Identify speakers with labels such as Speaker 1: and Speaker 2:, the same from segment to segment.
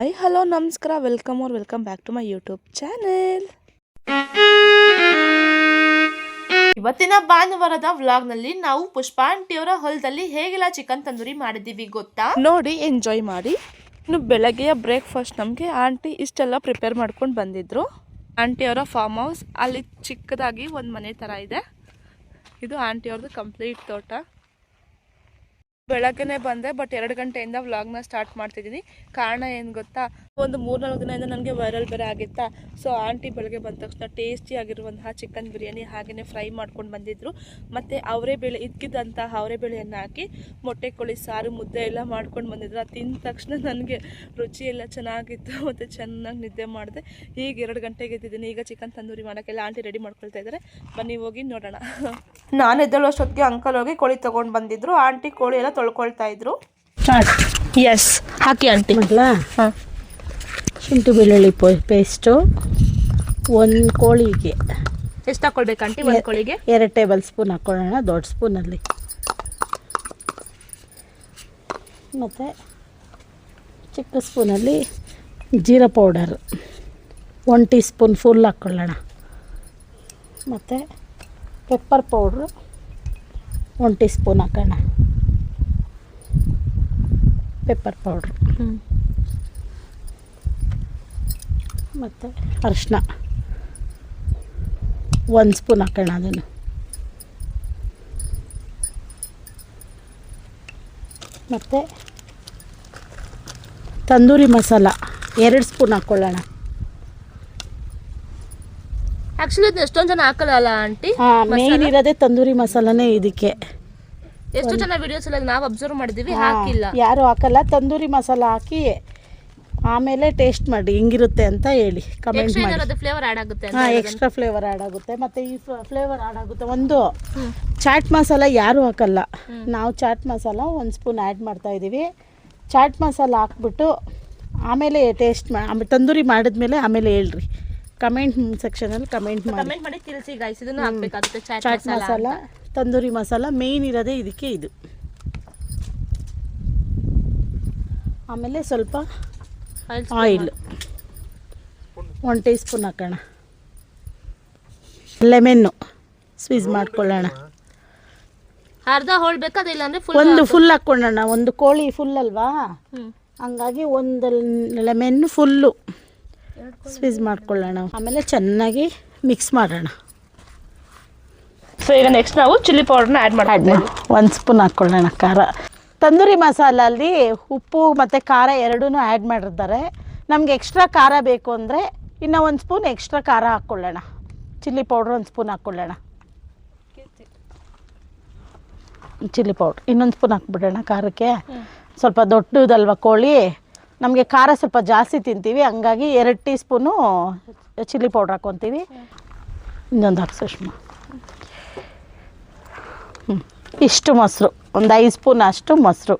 Speaker 1: Hi hello ನಮಸ್ಕಾರ, welcome back to my YouTube channel. ಇವತ್ತಿನ ಭಾನುವಾರದ ವ್ಲಾಗ್ನಲ್ಲಿ ನಾವು ಪುಷ್ಪಾ ಆಂಟಿಯವರ ಹೊಲದಲ್ಲಿ ಹೇಗೆಲ್ಲ ಚಿಕನ್ ತಂದೂರಿ ಮಾಡಿದ್ದೀವಿ ಗೊತ್ತಾ? ನೋಡಿ, ಎಂಜಾಯ್ ಮಾಡಿ. ಇನ್ನು ಬೆಳಗ್ಗೆಯ ಬ್ರೇಕ್ಫಾಸ್ಟ್ ನಮಗೆ ಆಂಟಿ ಇಷ್ಟೆಲ್ಲ ಪ್ರಿಪೇರ್ ಮಾಡ್ಕೊಂಡು ಬಂದಿದ್ರು. ಆಂಟಿಯವರ ಫಾರ್ಮ್ ಹೌಸ್ ಅಲ್ಲಿ ಚಿಕ್ಕದಾಗಿ ಒಂದು ಮನೆ ಥರ ಇದೆ. ಇದು ಆಂಟಿಯವ್ರದ್ದು ಕಂಪ್ಲೀಟ್ ತೋಟ. ಬೆಳಗ್ಗೆನೆ ಬಂದೆ, ಬಟ್ 2 ಗಂಟೆಯಿಂದ ವ್ಲಾಗ್ನ ಸ್ಟಾರ್ಟ್ ಮಾಡ್ತಿದ್ದೀನಿ. ಕಾರಣ ಏನು ಗೊತ್ತಾ, ಒಂದು 3-4 ದಿನದಿಂದ ನನಗೆ ವೈರಲ್ ಬೇರೆ ಆಗಿತ್ತಾ. ಸೊ ಆಂಟಿ ಬೆಳಗ್ಗೆ ಬಂದ ತಕ್ಷಣ ಟೇಸ್ಟಿ ಆಗಿರುವಂತಹ ಚಿಕನ್ ಬಿರಿಯಾನಿ ಹಾಗೆಯೇ ಫ್ರೈ ಮಾಡ್ಕೊಂಡು ಬಂದಿದ್ರು. ಮತ್ತು ಅವರೆಬೇಳೆ ಇದ್ಕಿದ್ದಂತಹ ಅವರೆಬೇಳೆಯನ್ನು ಹಾಕಿ ಮೊಟ್ಟೆ ಕೋಳಿ ಸಾರು ಮುದ್ದೆ ಎಲ್ಲ ಮಾಡ್ಕೊಂಡು ಬಂದಿದ್ರು. ಅದು ತಿಂದ ತಕ್ಷಣ ನನಗೆ ರುಚಿ ಎಲ್ಲ ಚೆನ್ನಾಗಿತ್ತು ಮತ್ತು ಚೆನ್ನಾಗಿ ನಿದ್ದೆ ಮಾಡಿದೆ. ಈಗ 2 ಗಂಟೆಗೆ ಎದ್ದಿದ್ದೀನಿ. ಈಗ ಚಿಕನ್ ತಂದೂರಿ ಮಾಡೋಕ್ಕೆಲ್ಲ ಆಂಟಿ ರೆಡಿ ಮಾಡ್ಕೊಳ್ತಾ ಇದ್ದಾರೆ. ಬನ್ನಿ ಹೋಗಿ ನೋಡೋಣ. ನಾನು ಎದ್ದೇಳೋಷ್ಟೊತ್ತಿಗೆ ಅಂಕಲ್ ಹೋಗಿ ಕೋಳಿ ತೊಗೊಂಡು ಬಂದಿದ್ರು. ಆಂಟಿ ಕೋಳಿ ಎಲ್ಲ ತೊಳ್ಕೊಳ್ತಾ ಇದ್ರು. ಎಸ್, ಹಾಕಿ ಆಂಟಿ.
Speaker 2: ಹಾಂ, ಶುಂಠಿ ಬೆಳ್ಳುಳ್ಳಿ ಪೇಸ್ಟು 1 ಕೋಳಿಗೆ
Speaker 1: ಎಷ್ಟು ಹಾಕ್ಕೊಳ್ಬೇಕು ಆಂಟಿ? 1 ಕೋಳಿಗೆ
Speaker 2: 2 ಟೇಬಲ್ ಸ್ಪೂನ್ ಹಾಕ್ಕೊಳ್ಳೋಣ, ದೊಡ್ಡ ಸ್ಪೂನಲ್ಲಿ. ಮತ್ತು ಚಿಕ್ಕ ಸ್ಪೂನಲ್ಲಿ jeera powder 1 teaspoon full ಹಾಕ್ಕೊಳ್ಳೋಣ. ಮತ್ತು ಪೆಪ್ಪರ್ ಪೌಡ್ರು 1 ಟೀ ಸ್ಪೂನ್ ಹಾಕೋಣ. ಪೆಪ್ಪರ್ ಪೌಡ್ರು ಮತ್ತು ಅರಿಶಿನ 1 ಸ್ಪೂನ್ ಹಾಕೋಣ. ಅದನ್ನು ಮತ್ತು ತಂದೂರಿ ಮಸಾಲ 2 ಸ್ಪೂನ್ ಹಾಕ್ಕೊಳ್ಳೋಣ.
Speaker 1: ಆ್ಯಕ್ಚುಲಿ ಇದು ಎಷ್ಟೊಂದು ಜನ ಹಾಕಲ್ಲ ಆಂಟಿ.
Speaker 2: ಮೇನ್ ಇರೋದೇ ತಂದೂರಿ ಮಸಾಲನೇ ಇದಕ್ಕೆ.
Speaker 1: ಎಷ್ಟು ಜನ ವಿಡಿಯೋಸ್ ಎಲ್ಲ ನಾವು ಅಬ್ಸರ್ವ್ ಮಾಡಿದ್ದೀವಿ, ಹಾಕಿಲ್ಲ,
Speaker 2: ಯಾರು ಹಾಕಲ್ಲ. ತಂದೂರಿ ಮಸಾಲ ಹಾಕಿ ಆಮೇಲೆ ಟೇಸ್ಟ್ ಮಾಡಿ ಹೆಂಗಿರುತ್ತೆ ಅಂತ ಹೇಳಿ ಕಮೆಂಟ್ ಮಾಡಿ.
Speaker 1: ಫ್ಲೇವರ್ ಆ್ಯಡ್ ಆಗುತ್ತೆ.
Speaker 2: ಎಕ್ಸ್ಟ್ರಾ ಫ್ಲೇವರ್ ಆ್ಯಡ್ ಆಗುತ್ತೆ. ಮತ್ತು ಈ ಫ್ಲೇವರ್ ಆ್ಯಡ್ ಆಗುತ್ತೆ. ಒಂದು ಚಾಟ್ ಮಸಾಲ ಯಾರು ಹಾಕಲ್ಲ, ನಾವು ಚಾಟ್ ಮಸಾಲ 1 ಸ್ಪೂನ್ ಆ್ಯಡ್ ಮಾಡ್ತಾಯಿದ್ದೀವಿ. ಚಾಟ್ ಮಸಾಲ ಹಾಕ್ಬಿಟ್ಟು ಆಮೇಲೆ ಟೇಸ್ಟ್ ಆಮೇಲೆ ತಂದೂರಿ ಮಾಡಿದ್ಮೇಲೆ ಆಮೇಲೆ ಹೇಳ್ರಿ. ಕಮೆಂಟ್ ಸೆಕ್ಷನಲ್ಲಿ ಕಮೆಂಟ್ ಮಾಡಿ
Speaker 1: ತಿಳಿಸಿ ಗೈಸ್. ಇದನ್ನು ಹಾಕಬೇಕಾಗುತ್ತೆ.
Speaker 2: ಚಾಟ್ ಮಸಾಲ, ತಂದೂರಿ ಮಸಾಲ ಮೇನ್ ಇರೋದೇ ಇದಕ್ಕೆ ಇದು. ಆಮೇಲೆ ಸ್ವಲ್ಪ ಆಯಿಲ್ 1 ಟೀ ಸ್ಪೂನ್ ಹಾಕೋಣ. ಲೆಮೆನ್ನು ಸ್ಕ್ವೀಸ್ ಮಾಡ್ಕೊಳ್ಳೋಣ.
Speaker 1: ಅರ್ಧ ಹೋಳ್ಬೇಕಾದ್ರೆ ಇಲ್ಲಾಂದ್ರೆ
Speaker 2: ಒಂದು ಫುಲ್ ಹಾಕ್ಕೊಳ್ಳೋಣ. ಒಂದು ಕೋಳಿ ಫುಲ್ ಅಲ್ವಾ, ಹಂಗಾಗಿ 1 ಲೆಮೆನ್ನು ಫುಲ್ಲು ಸ್ಕ್ವೀಸ್ ಮಾಡ್ಕೊಳ್ಳೋಣ. ಆಮೇಲೆ ಚೆನ್ನಾಗಿ ಮಿಕ್ಸ್ ಮಾಡೋಣ.
Speaker 1: ಸೊ ಈಗ ನೆಕ್ಸ್ಟ್ ನಾವು ಚಿಲ್ಲಿ ಪೌಡರ್ನ ಆ್ಯಡ್ ಮಾಡಿ
Speaker 2: 1 ಸ್ಪೂನ್ ಹಾಕ್ಕೊಳ್ಳೋಣ. ಖಾರ ತಂದೂರಿ ಮಸಾಲಲ್ಲಿ ಉಪ್ಪು ಮತ್ತು ಖಾರ ಎರಡೂ ಆ್ಯಡ್ ಮಾಡಿರ್ತಾರೆ. ನಮಗೆ ಎಕ್ಸ್ಟ್ರಾ ಖಾರ ಬೇಕು ಅಂದರೆ ಇನ್ನು 1 ಸ್ಪೂನ್ ಎಕ್ಸ್ಟ್ರಾ ಖಾರ ಹಾಕ್ಕೊಳ್ಳೋಣ. ಚಿಲ್ಲಿ ಪೌಡ್ರ್ 1 ಸ್ಪೂನ್ ಹಾಕ್ಕೊಳ್ಳೋಣ. ಚಿಲ್ಲಿ ಪೌಡ್ರ್ ಇನ್ನೊಂದು ಸ್ಪೂನ್ ಹಾಕ್ಬಿಡೋಣ ಖಾರಕ್ಕೆ. ಸ್ವಲ್ಪ ದೊಡ್ಡದಲ್ವ ಕೋಳಿ, ನಮಗೆ ಖಾರ ಸ್ವಲ್ಪ ಜಾಸ್ತಿ ತಿಂತೀವಿ, ಹಂಗಾಗಿ 2 ಟೀ ಸ್ಪೂನು ಚಿಲ್ಲಿ ಪೌಡ್ರ್ ಹಾಕ್ಕೊತೀವಿ. ಇನ್ನೊಂದು ಹಾಕಿ ಸುಷ್ಮಾ. ಇಷ್ಟು ಮೊಸರು, ಒಂದು 5 ಸ್ಪೂನ್ ಅಷ್ಟು ಮೊಸರು,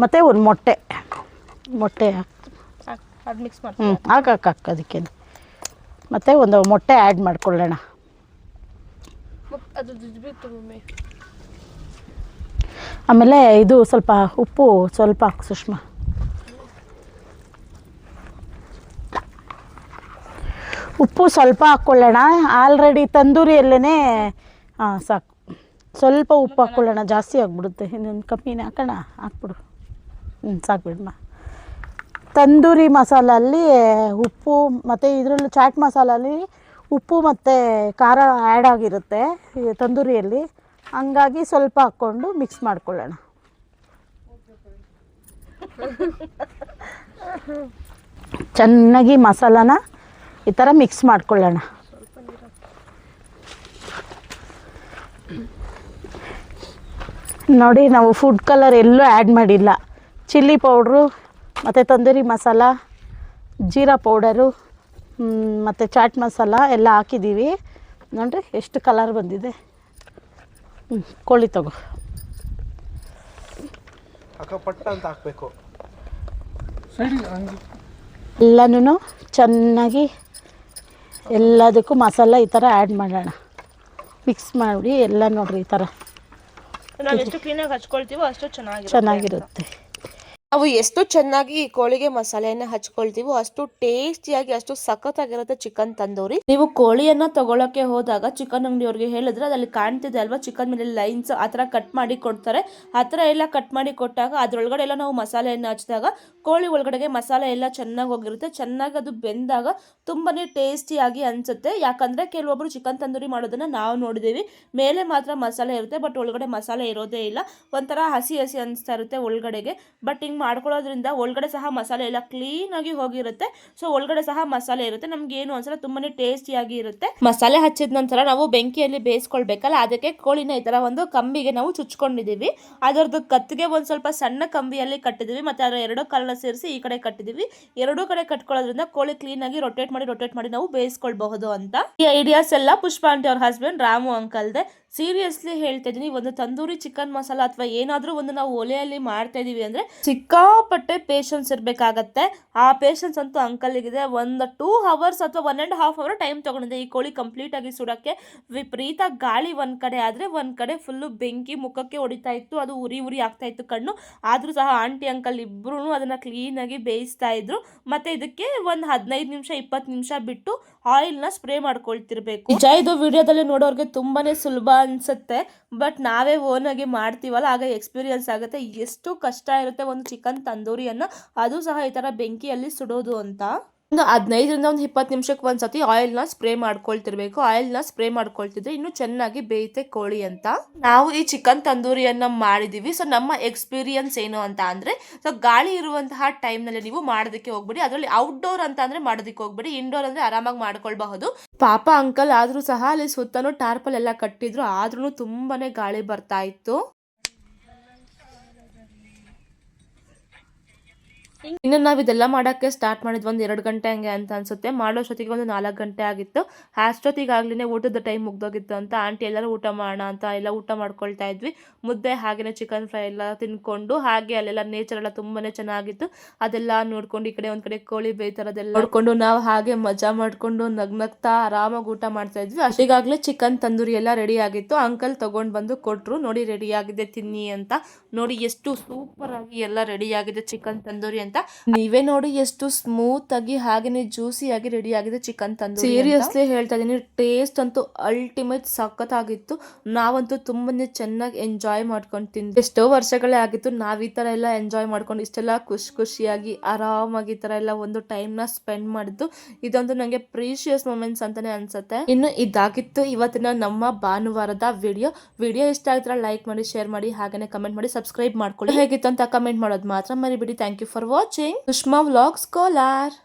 Speaker 2: ಮತ್ತು 1 ಮೊಟ್ಟೆ
Speaker 1: ಮಿಕ್ಸ್ ಮಾಡಿ
Speaker 2: ಹಾಕಿ ಅದಕ್ಕೆ. ಮತ್ತು 1 ಮೊಟ್ಟೆ ಆ್ಯಡ್ ಮಾಡ್ಕೊಳ್ಳೋಣ. ಆಮೇಲೆ ಇದು ಸ್ವಲ್ಪ ಉಪ್ಪು ಸ್ವಲ್ಪ ಹಾಕಿ ಸುಷ್ಮಾ. ಉಪ್ಪು ಸ್ವಲ್ಪ ಹಾಕ್ಕೊಳ್ಳೋಣ. ಆಲ್ರೆಡಿ ತಂದೂರಿಯಲ್ಲೇ ಸಾಕು. ಸ್ವಲ್ಪ ಉಪ್ಪು ಹಾಕ್ಕೊಳ್ಳೋಣ, ಜಾಸ್ತಿ ಆಗಿಬಿಡುತ್ತೆ. ಇನ್ನೊಂದು ಕಮ್ಮಿನೇ ಹಾಕೋಣ, ಹಾಕ್ಬಿಡು. ಸಾಕು ಬಿಡಮ್ಮ. ತಂದೂರಿ ಮಸಾಲಲ್ಲಿ ಉಪ್ಪು ಮತ್ತು ಇದರಲ್ಲೂ ಚಾಟ್ ಮಸಾಲಲ್ಲಿ ಉಪ್ಪು ಮತ್ತು ಖಾರ ಆ್ಯಡ್ ಆಗಿರುತ್ತೆ ಈ ತಂದೂರಿಯಲ್ಲಿ, ಹಂಗಾಗಿ ಸ್ವಲ್ಪ ಹಾಕ್ಕೊಂಡು ಮಿಕ್ಸ್ ಮಾಡ್ಕೊಳ್ಳೋಣ. ಚೆನ್ನಾಗಿ ಮಸಾಲಾನ ಈ ಥರ ಮಿಕ್ಸ್ ಮಾಡ್ಕೊಳ್ಳೋಣ. ನೋಡಿ, ನಾವು ಫುಡ್ ಕಲರ್ ಎಲ್ಲೂ ಆ್ಯಡ್ ಮಾಡಿಲ್ಲ. ಚಿಲ್ಲಿ ಪೌಡ್ರು ಮತ್ತು ತಂದೂರಿ ಮಸಾಲ, ಜೀರಾ ಪೌಡರು ಮತ್ತು ಚಾಟ್ ಮಸಾಲ ಎಲ್ಲ ಹಾಕಿದ್ದೀವಿ. ನೋಡಿರಿ ಎಷ್ಟು ಕಲರ್ ಬಂದಿದೆ. ಕೋಳಿ ತಗೋ, ಎಲ್ಲನೂ ಚೆನ್ನಾಗಿ ಎಲ್ಲದಕ್ಕೂ ಮಸಾಲ ಈ ಥರ ಆ್ಯಡ್ ಮಾಡೋಣ. ಮಿಕ್ಸ್ ಮಾಡಿ ಎಲ್ಲ ನೋಡಿರಿ ಈ ಥರ
Speaker 1: ನಾವು ಎಷ್ಟು ಕ್ಲೀನಾಗಿ ಹಚ್ಕೊಳ್ತೀವೋ ಅಷ್ಟು ಚೆನ್ನಾಗಿರುತ್ತೆ. ನಾವು ಎಷ್ಟು ಚೆನ್ನಾಗಿ ಈ ಕೋಳಿಗೆ ಮಸಾಲೆಯನ್ನ ಹಚ್ಕೊಳ್ತೀವೋ ಅಷ್ಟು ಟೇಸ್ಟಿಯಾಗಿ ಅಷ್ಟು ಸಖತ್ತಾಗಿರುತ್ತೆ ಚಿಕನ್ ತಂದೂರಿ. ನೀವು ಕೋಳಿಯನ್ನ ತಗೊಳಕ್ಕೆ ಹೋದಾಗ ಚಿಕನ್ ಅಂಗಡಿಯವ್ರಿಗೆ ಹೇಳಿದ್ರೆ ಅದ್ರಲ್ಲಿ ಕಾಣ್ತಿದೆ ಅಲ್ವಾ ಚಿಕನ್ ಮೇಲೆ ಲೈನ್ಸ್ ಆತರ ಕಟ್ ಮಾಡಿ ಕೊಡ್ತಾರೆ. ಆತರ ಎಲ್ಲ ಕಟ್ ಮಾಡಿ ಕೊಟ್ಟಾಗ ಅದ್ರೊಳಗಡೆ ಎಲ್ಲ ನಾವು ಮಸಾಲೆಯನ್ನ ಹಚ್ಚಿದಾಗ ಕೋಳಿ ಒಳಗಡೆಗೆ ಮಸಾಲೆ ಎಲ್ಲ ಚೆನ್ನಾಗಿ ಹೋಗಿರುತ್ತೆ. ಚೆನ್ನಾಗಿ ಅದು ಬೆಂದಾಗ ತುಂಬಾನೇ ಟೇಸ್ಟಿಯಾಗಿ ಅನ್ಸುತ್ತೆ. ಯಾಕಂದ್ರೆ ಕೆಲವೊಬ್ರು ಚಿಕನ್ ತಂದೂರಿ ಮಾಡೋದನ್ನ ನಾವು ನೋಡಿದೀವಿ, ಮೇಲೆ ಮಾತ್ರ ಮಸಾಲೆ ಇರುತ್ತೆ ಬಟ್ ಒಳಗಡೆ ಮಸಾಲೆ ಇರೋದೇ ಇಲ್ಲ. ಒಂಥರ ಹಸಿ ಹಸಿ ಅನಿಸ್ತಾ ಇರುತ್ತೆ ಒಳಗಡೆಗೆ. ಬಟ್ ಹಿಂಗೆ ಮಾಡ್ಕೊಳ್ಳೋದ್ರಿಂದ ಒಳಗಡೆ ಸಹ ಮಸಾಲೆ ಎಲ್ಲ ಕ್ಲೀನ್ ಆಗಿ ಹೋಗಿರುತ್ತೆ. ಸೊ ಒಳಗಡೆ ಸಹ ಮಸಾಲೆ ಇರುತ್ತೆ, ನಮ್ಗೆ ಏನು ಅನ್ಸಲ್ಲ, ತುಂಬಾನೇ ಟೇಸ್ಟಿಯಾಗಿ ಇರುತ್ತೆ. ಮಸಾಲೆ ಹಚ್ಚಿದ ನಂತರ ನಾವು ಬೆಂಕಿಯಲ್ಲಿ ಬೇಯಿಸ್ಕೊಳ್ಬೇಕಲ್ಲ, ಅದಕ್ಕೆ ಕೋಳಿನ ಈ ತರ ಒಂದು ಕಂಬಿಗೆ ನಾವು ಚುಚ್ಕೊಂಡಿದೀವಿ. ಅದರದ್ದು ಕತ್ತಿಗೆ ಒಂದ್ ಸ್ವಲ್ಪ ಸಣ್ಣ ಕಂಬಿಯಲ್ಲಿ ಕಟ್ಟಿದೀವಿ, ಮತ್ತೆ ಅದರ ಎರಡು ಕಾಲನ್ನ ಸೇರಿಸಿ ಈ ಕಡೆ ಕಟ್ಟಿದೀವಿ. ಎರಡೂ ಕಡೆ ಕಟ್ಕೊಳ್ಳೋದ್ರಿಂದ ಕೋಳಿ ಕ್ಲೀನ್ ಆಗಿ ರೊಟೇಟ್ ಮಾಡಿ ನಾವು ಬೇಯಿಸ್ಕೊಳ್ಬಹುದು ಅಂತ. ಈ ಐಡಿಯಾಸ್ ಎಲ್ಲ ಪುಷ್ಪ ಆಂಟಿ ಅವ್ರ ಹಸ್ಬೆಂಡ್ ರಾಮು ಅಂಕಲ್ದೆ. ಸೀರಿಯಸ್ಲಿ ಹೇಳ್ತಾ ಇದೀನಿ, ಒಂದು ತಂದೂರಿ ಚಿಕನ್ ಮಸಾಲ ಅಥವಾ ಏನಾದ್ರೂ ಒಂದು ನಾವು ಒಲೆಯಲ್ಲಿ ಮಾಡ್ತಾ ಇದೀವಿ ಅಂದ್ರೆ ಸಿಕ್ಕಾಪಟ್ಟೆ ಪೇಷನ್ಸ್ ಇರ್ಬೇಕಾಗತ್ತೆ. ಆ ಪೇಷನ್ಸ್ ಅಂತೂ ಅಂಕಲ್ಗಿದೆ. ಒಂದು 2 hours ಅಥವಾ 1.5 hour ಟೈಮ್ ತಗೊಂಡಿದೆ ಈ ಕೋಳಿ ಕಂಪ್ಲೀಟ್ ಆಗಿ ಸುಡಕ್ಕೆ. ವಿಪರೀತ ಗಾಳಿ ಒಂದ್ ಕಡೆ ಆದ್ರೆ ಒಂದ್ ಕಡೆ ಫುಲ್ಲು ಬೆಂಕಿ ಮುಖಕ್ಕೆ ಹೊಡಿತಾ ಇತ್ತು, ಅದು ಉರಿ ಆಗ್ತಾ ಇತ್ತು ಕಣ್ಣು. ಆದ್ರೂ ಸಹ ಆಂಟಿ ಅಂಕಲ್ ಇಬ್ರು ಅದನ್ನ ಕ್ಲೀನ್ ಆಗಿ ಬೇಯಿಸ್ತಾ ಇದ್ರು. ಮತ್ತೆ ಇದಕ್ಕೆ ಒಂದ್ 15 ನಿಮಿಷ 20 ನಿಮಿಷ ಬಿಟ್ಟು ಆಯಿಲ್ ನ ಸ್ಪ್ರೇ ಮಾಡ್ಕೊಳ್ತಿರ್ಬೇಕು. ನಿಜ ಇದು ವಿಡಿಯೋದಲ್ಲಿ ನೋಡೋರ್ಗೆ ತುಂಬಾನೇ ಸುಲಭ ಅನ್ಸುತ್ತೆ, ಬಟ್ ನಾವೇ ಓನ್ ಆಗಿ ಮಾಡ್ತೀವಲ್ಲ ಆಗ ಎಕ್ಸ್ಪೀರಿಯನ್ಸ್ ಆಗುತ್ತೆ ಎಷ್ಟು ಕಷ್ಟ ಇರುತ್ತೆ ಒಂದು ಚಿಕನ್ ತಂದೂರಿಯನ್ನ ಅದು ಸಹ ಈ ತರ ಬೆಂಕಿಯಲ್ಲಿ ಸುಡೋದು ಅಂತ. ಒಂದು 15ರಿಂದ ಒಂದು 20 ನಿಮಿಷಕ್ಕೆ ಒಂದ್ಸತಿ ಆಯಿಲ್ನ ಸ್ಪ್ರೇ ಮಾಡ್ಕೊಳ್ತಿರ್ಬೇಕು. ಆಯಿಲ್ನ ಸ್ಪ್ರೇ ಮಾಡ್ಕೊಳ್ತಿದ್ರೆ ಇನ್ನು ಚೆನ್ನಾಗಿ ಬೇಯುತ್ತೆ ಕೋಳಿ ಅಂತ. ನಾವು ಈ ಚಿಕನ್ ತಂದೂರಿಯನ್ನ ಮಾಡಿದೀವಿ. ಸೊ ನಮ್ಮ ಎಕ್ಸ್ಪೀರಿಯನ್ಸ್ ಏನು ಅಂತ ಅಂದ್ರೆ, ಸೊ ಗಾಳಿ ಇರುವಂತಹ ಟೈಮ್ ನಲ್ಲಿ ನೀವು ಮಾಡೋದಕ್ಕೆ ಹೋಗ್ಬೇಡಿ. ಅದರಲ್ಲಿ ಔಟ್ಡೋರ್ ಅಂತ ಅಂದ್ರೆ ಮಾಡೋದಕ್ಕೆ ಹೋಗ್ಬೇಡಿ. ಇಂಡೋರ್ ಅಂದ್ರೆ ಆರಾಮಾಗಿ ಮಾಡ್ಕೊಳ್ಬಹುದು. ಪಾಪ ಅಂಕಲ್ ಆದ್ರೂ ಸಹ ಅಲ್ಲಿ ಸುತ್ತಲೂ ಟಾರ್ಪಲ್ ಎಲ್ಲ ಕಟ್ಟಿದ್ರು, ಆದ್ರೂ ತುಂಬಾನೇ ಗಾಳಿ ಬರ್ತಾ ಇತ್ತು. ಇನ್ನು ನಾವು ಇದೆಲ್ಲ ಮಾಡೋಕ್ಕೆ ಸ್ಟಾರ್ಟ್ ಮಾಡಿದ್ವಿ ಒಂದು 2 ಗಂಟೆ ಹಂಗೆ ಅಂತ ಅನ್ಸುತ್ತೆ. ಮಾಡೋಷ್ಟೊತ್ತಿಗೆ ಒಂದು 4 ಗಂಟೆ ಆಗಿತ್ತು. ಅಷ್ಟೊತ್ತಿಗಾಗ್ಲೇ ಊಟದ ಟೈಮ್ ಮುಗ್ದೋಗಿತ್ತು ಅಂತ ಆಂಟಿ ಎಲ್ಲರೂ ಊಟ ಮಾಡೋಣ ಅಂತ ಎಲ್ಲ ಊಟ ಮಾಡ್ಕೊಳ್ತಾ ಇದ್ವಿ. ಮುದ್ದೆ ಹಾಗೇನೆ ಚಿಕನ್ ಫ್ರೈ ಎಲ್ಲ ತಿನ್ಕೊಂಡು ಹಾಗೆ ಅಲ್ಲೆಲ್ಲ ನೇಚರ್ ಎಲ್ಲ ತುಂಬಾನೇ ಚೆನ್ನಾಗಿತ್ತು. ಅದೆಲ್ಲ ನೋಡ್ಕೊಂಡು ಈ ಕಡೆ ಒಂದ್ ಕಡೆ ಕೋಳಿ ಬೇಯ್ತಾರದೆಲ್ಲ ನೋಡ್ಕೊಂಡು ನಾವು ಹಾಗೆ ಮಜಾ ಮಾಡ್ಕೊಂಡು ನಗ್ನಗ್ತಾ ಆರಾಮಾಗಿ ಊಟ ಮಾಡ್ತಾ ಇದ್ವಿ. ಅಷ್ಟಿಗಾಗ್ಲೇ ಚಿಕನ್ ತಂದೂರಿ ಎಲ್ಲ ರೆಡಿ ಆಗಿತ್ತು. ಅಂಕಲ್ ತಗೊಂಡ್ ಬಂದು ಕೊಟ್ರು, ನೋಡಿ ರೆಡಿ ಆಗಿದೆ ತಿನ್ನಿ ಅಂತ. ನೋಡಿ ಎಷ್ಟು ಸೂಪರ್ ಆಗಿ ಎಲ್ಲ ರೆಡಿ ಆಗಿದೆ ಚಿಕನ್ ತಂದೂರಿ ಅಂತ. ನೀವೇ ನೋಡಿ ಎಷ್ಟು ಸ್ಮೂತ್ ಆಗಿ ಹಾಗೇನೆ ಜ್ಯೂಸಿ ಆಗಿ ರೆಡಿ ಆಗಿದೆ ಚಿಕನ್ ತಂದೂರಿ. ಸೀರಿಯಸ್ಲಿ ಹೇಳ್ತಾ ಇದೀನಿ, ಟೇಸ್ಟ್ ಅಂತೂ ಅಲ್ಟಿಮೇಟ್ ಸಖತ್ ಆಗಿತ್ತು. ನಾವಂತೂ ತುಂಬಾನೇ ಚೆನ್ನಾಗಿ ಎಂಜಾಯ್ ಮಾಡ್ಕೊಂಡು ತಿಂದ್ವಿ. ಎಷ್ಟೋ ವರ್ಷಗಳೇ ಆಗಿತ್ತು ನಾವ್ ಈ ತರ ಎಲ್ಲ ಎಂಜಾಯ್ ಮಾಡ್ಕೊಂಡು ಇಷ್ಟೆಲ್ಲ ಖುಷಿಯಾಗಿ ಆರಾಮಾಗಿ ಈ ತರ ಎಲ್ಲ ಒಂದು ಟೈಮ್ ನ ಸ್ಪೆಂಡ್ ಮಾಡಿದ್ದು. ಇದೊಂದು ನಂಗೆ ಪ್ರೀಶಿಯಸ್ ಮೊಮೆಂಟ್ಸ್ ಅಂತಾನೆ ಅನ್ಸುತ್ತೆ. ಇನ್ನು ಇದಾಗಿತ್ತು ಇವತ್ತಿನ ನಮ್ಮ ಭಾನುವಾರದ ವಿಡಿಯೋ ಇಷ್ಟ ಆಗಿದ್ರೆ ಲೈಕ್ ಮಾಡಿ, ಶೇರ್ ಮಾಡಿ, ಹಾಗೇನೆ ಕಮೆಂಟ್ ಮಾಡಿ, ಸಬ್ಸ್ಕ್ರೈಬ್ ಮಾಡ್ಕೊಳ್ಳಿ. ಹೇಗಿತ್ತು ಅಂತ ಕಮೆಂಟ್ ಮಾಡೋದು ಮಾತ್ರ ಮರಿಬೇಡಿ. Thank you for watching. Sushma vlogs Kolar.